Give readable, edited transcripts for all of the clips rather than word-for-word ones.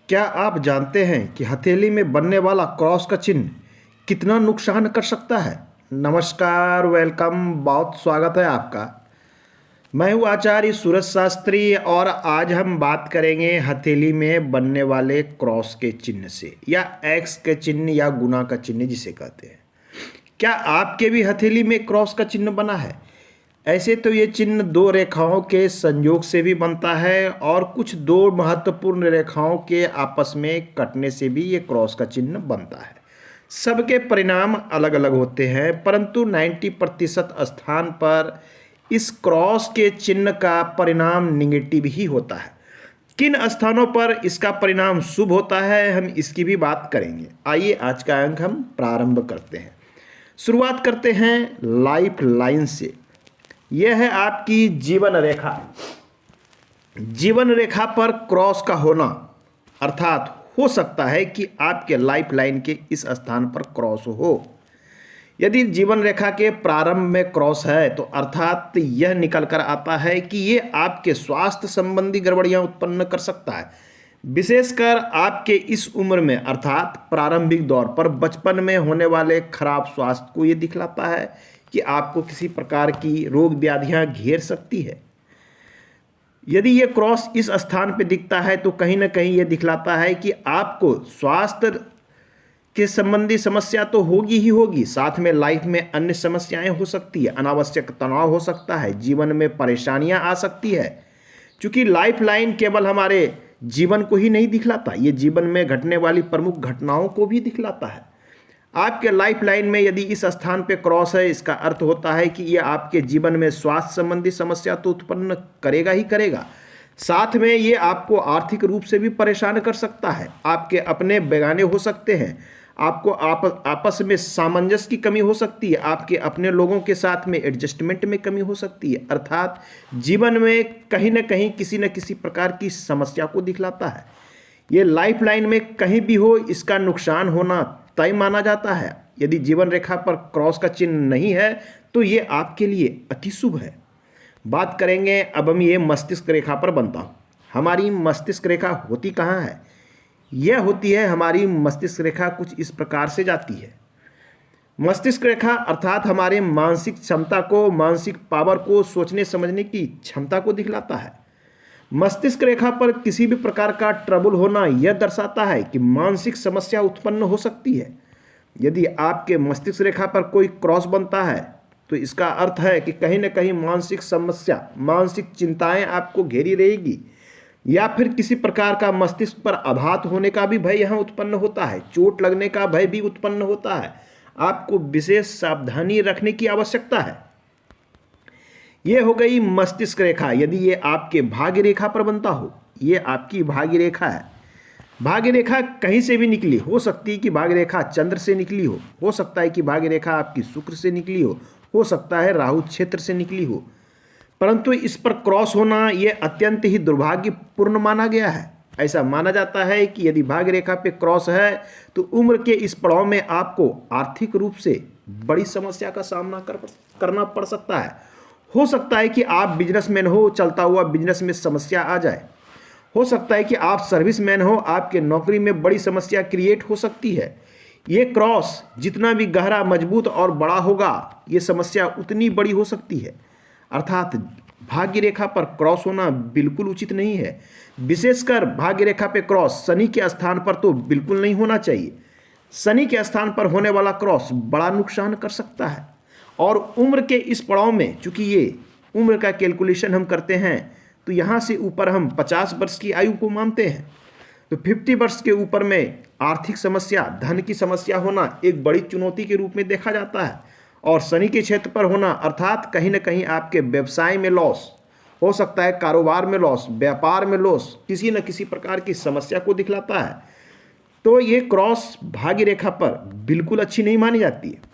क्या आप जानते हैं कि हथेली में बनने वाला क्रॉस का चिन्ह कितना नुकसान कर सकता है? नमस्कार, वेलकम, बहुत स्वागत है आपका। मैं हूँ आचार्य सूरज शास्त्री और आज हम बात करेंगे हथेली में बनने वाले क्रॉस के चिन्ह से, या एक्स के चिन्ह या गुना का चिन्ह जिसे कहते हैं। क्या आपके भी हथेली में क्रॉस का चिन्ह बना है? ऐसे तो ये चिन्ह दो रेखाओं के संयोग से भी बनता है और कुछ दो महत्वपूर्ण रेखाओं के आपस में कटने से भी ये क्रॉस का चिन्ह बनता है। सबके परिणाम अलग अलग होते हैं, परंतु 90% स्थान पर इस क्रॉस के चिन्ह का परिणाम निगेटिव ही होता है। किन स्थानों पर इसका परिणाम शुभ होता है, हम इसकी भी बात करेंगे। आइए आज का अंक हम प्रारंभ करते हैं। शुरुआत करते हैं लाइफ लाइन से। यह है आपकी जीवन रेखा। जीवन रेखा पर क्रॉस का होना, अर्थात हो सकता है कि आपके लाइफ लाइन के इस स्थान पर क्रॉस हो। यदि जीवन रेखा के प्रारंभ में क्रॉस है तो अर्थात यह निकल कर आता है कि ये आपके स्वास्थ्य संबंधी गड़बड़ियां उत्पन्न कर सकता है। विशेषकर आपके इस उम्र में, अर्थात प्रारंभिक दौर पर बचपन में होने वाले खराब स्वास्थ्य को ये दिखलाता है कि आपको किसी प्रकार की रोग व्याधियां घेर सकती है। यदि ये क्रॉस इस स्थान पे दिखता है तो कहीं ना कहीं ये दिखलाता है कि आपको स्वास्थ्य के संबंधी समस्या तो होगी ही होगी, साथ में लाइफ में अन्य समस्याएं हो सकती है, अनावश्यक तनाव हो सकता है, जीवन में परेशानियां आ सकती है। क्योंकि लाइफ लाइन केवल हमारे जीवन को ही नहीं दिखलाता, ये जीवन में घटने वाली प्रमुख घटनाओं को भी दिखलाता है। आपके लाइफ लाइन में यदि इस स्थान पे क्रॉस है, इसका अर्थ होता है कि ये आपके जीवन में स्वास्थ्य संबंधी समस्या तो उत्पन्न करेगा ही करेगा, साथ में ये आपको आर्थिक रूप से भी परेशान कर सकता है। आपके अपने बेगाने हो सकते हैं, आपको आपस में सामंजस्य की कमी हो सकती है, आपके अपने लोगों के साथ में एडजस्टमेंट में कमी हो सकती है, अर्थात जीवन में कहीं ना कहीं किसी न किसी प्रकार की समस्या को दिखलाता है। ये लाइफ लाइन में कहीं भी हो, इसका नुकसान होना तय माना जाता है। यदि जीवन रेखा पर क्रॉस का चिन्ह नहीं है तो ये आपके लिए अति शुभ है। बात करेंगे अब हम ये मस्तिष्क रेखा पर बनता हूँ। हमारी मस्तिष्क रेखा होती कहाँ है? यह होती है, हमारी मस्तिष्क रेखा कुछ इस प्रकार से जाती है। मस्तिष्क रेखा अर्थात हमारे मानसिक क्षमता को, मानसिक पावर को, सोचने समझने की क्षमता को दिखलाता है। मस्तिष्क रेखा पर किसी भी प्रकार का ट्रबल होना यह दर्शाता है कि मानसिक समस्या उत्पन्न हो सकती है। यदि आपके मस्तिष्क रेखा पर कोई क्रॉस बनता है तो इसका अर्थ है कि कहीं न कहीं मानसिक समस्या, मानसिक चिंताएं आपको घेरी रहेगी, या फिर किसी प्रकार का मस्तिष्क पर आघात होने का भी भय यहाँ उत्पन्न होता है, चोट लगने का भय भी उत्पन्न होता है। आपको विशेष सावधानी रखने की आवश्यकता है। ये हो गई मस्तिष्क रेखा। यदि ये आपके भाग्य रेखा पर बनता हो, ये आपकी भाग्य रेखा है। भाग्य रेखा कहीं से भी निकली हो सकती है कि भाग्य रेखा चंद्र से निकली हो सकता है कि भाग्य रेखा आपकी शुक्र से निकली हो सकता है राहु क्षेत्र से निकली हो, परंतु इस पर क्रॉस होना यह अत्यंत ही दुर्भाग्यपूर्ण माना गया है। ऐसा माना जाता है कि यदि भाग्य रेखा पे क्रॉस है तो उम्र के इस पड़ाव में आपको आर्थिक रूप से बड़ी समस्या का सामना करना पड़ सकता है। हो सकता है कि आप बिजनेसमैन हो, चलता हुआ बिजनेस में समस्या आ जाए। हो सकता है कि आप सर्विसमैन हो, आपके नौकरी में बड़ी समस्या क्रिएट हो सकती है। ये क्रॉस जितना भी गहरा, मजबूत और बड़ा होगा, ये समस्या उतनी बड़ी हो सकती है। अर्थात भाग्य रेखा पर क्रॉस होना बिल्कुल उचित नहीं है। विशेषकर भाग्य रेखा पे क्रॉस शनि के स्थान पर तो बिल्कुल नहीं होना चाहिए। शनि के स्थान पर होने वाला क्रॉस बड़ा नुकसान कर सकता है। और उम्र के इस पड़ाव में, चूंकि ये उम्र का कैलकुलेशन हम करते हैं तो यहाँ से ऊपर हम 50 वर्ष की आयु को मानते हैं, तो 50 वर्ष के ऊपर में आर्थिक समस्या, धन की समस्या होना एक बड़ी चुनौती के रूप में देखा जाता है। और शनि के क्षेत्र पर होना अर्थात कहीं ना कहीं आपके व्यवसाय में लॉस हो सकता है, कारोबार में लॉस, व्यापार में लॉस, किसी न किसी प्रकार की समस्या को दिखलाता है। तो ये क्रॉस भाग्य रेखा पर बिल्कुल अच्छी नहीं मानी जाती है।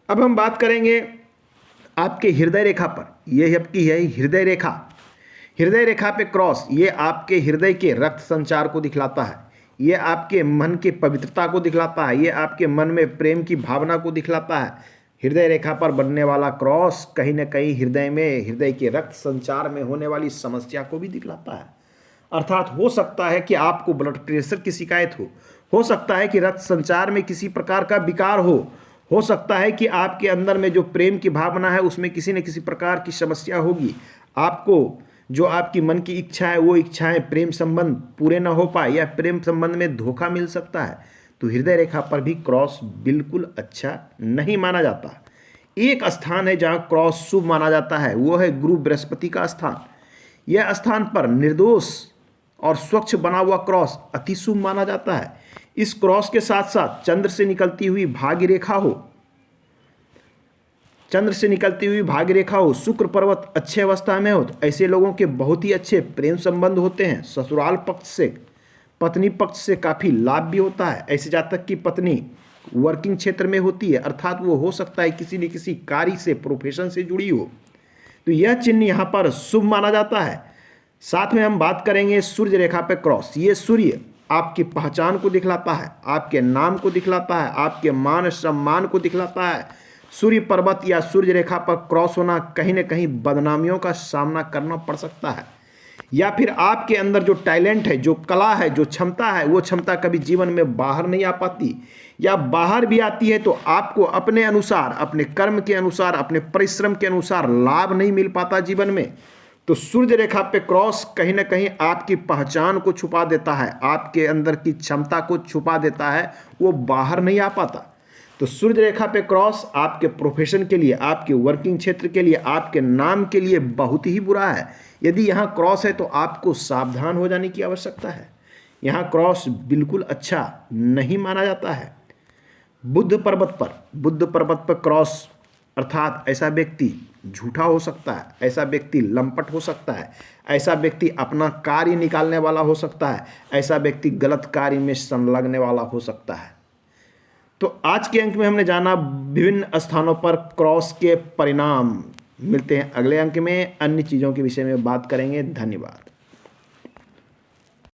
अब हम बात करेंगे आपके हृदय रेखा पर। यह आपकी है हृदय रेखा। हृदय रेखा पे क्रॉस ये आपके हृदय के रक्त संचार को दिखलाता है, ये आपके मन के पवित्रता को दिखलाता है, ये आपके मन में प्रेम की भावना को दिखलाता है। हृदय रेखा पर बनने वाला क्रॉस कहीं न कहीं हृदय में, हृदय के रक्त संचार में होने वाली समस्या को भी दिखलाता है। अर्थात हो सकता है कि आपको ब्लड प्रेशर की शिकायत हो सकता है कि रक्त संचार में किसी प्रकार का विकार हो सकता है कि आपके अंदर में जो प्रेम की भावना है उसमें किसी न किसी प्रकार की समस्या होगी। आपको जो आपकी मन की इच्छा है वो इच्छाएं प्रेम संबंध पूरे ना हो पाए या प्रेम संबंध में धोखा मिल सकता है। तो हृदय रेखा पर भी क्रॉस बिल्कुल अच्छा नहीं माना जाता। एक स्थान है जहाँ क्रॉस शुभ माना जाता है, वो है गुरु बृहस्पति का स्थान। यह स्थान पर निर्दोष और स्वच्छ बना हुआ क्रॉस अति शुभ माना जाता है। इस क्रॉस के साथ साथ चंद्र से निकलती हुई भाग्य रेखा हो, शुक्र पर्वत अच्छे अवस्था में हो, तो ऐसे लोगों के बहुत ही अच्छे प्रेम संबंध होते हैं। ससुराल पक्ष से, पत्नी पक्ष से काफ़ी लाभ भी होता है। ऐसे जातक की पत्नी वर्किंग क्षेत्र में होती है, अर्थात वो हो सकता है किसी न किसी कार्य से, प्रोफेशन से जुड़ी हो, तो यह चिन्ह यहाँ पर शुभ माना जाता है। साथ में हम बात करेंगे सूर्य रेखा पे क्रॉस। ये सूर्य आपकी पहचान को दिखलाता है, आपके नाम को दिखलाता है, आपके मान सम्मान को दिखलाता है। सूर्य पर्वत या सूर्य रेखा पर क्रॉस होना कहीं न कहीं बदनामियों का सामना करना पड़ सकता है, या फिर आपके अंदर जो टैलेंट है, जो कला है, जो क्षमता है, वो क्षमता कभी जीवन में बाहर नहीं आ पाती, या बाहर भी आती है तो आपको अपने अनुसार, अपने कर्म के अनुसार, अपने परिश्रम के अनुसार लाभ नहीं मिल पाता जीवन में। तो सूर्य रेखा पे क्रॉस कहीं ना कहीं आपकी पहचान को छुपा देता है, आपके अंदर की क्षमता को छुपा देता है, वो बाहर नहीं आ पाता। तो सूर्य रेखा पे क्रॉस आपके प्रोफेशन के लिए, आपके वर्किंग क्षेत्र के लिए, आपके नाम के लिए बहुत ही बुरा है। यदि यहाँ क्रॉस है तो आपको सावधान हो जाने की आवश्यकता है। यहाँ क्रॉस बिल्कुल अच्छा नहीं माना जाता है। बुद्ध पर्वत पर क्रॉस अर्थात ऐसा व्यक्ति झूठा हो सकता है, ऐसा व्यक्ति लंपट हो सकता है, ऐसा व्यक्ति अपना कार्य निकालने वाला हो सकता है, ऐसा व्यक्ति गलत कार्य में संलग्न वाला हो सकता है। तो आज के अंक में हमने जाना विभिन्न स्थानों पर क्रॉस के परिणाम। मिलते हैं अगले अंक में, अन्य चीज़ों के विषय में बात करेंगे। धन्यवाद।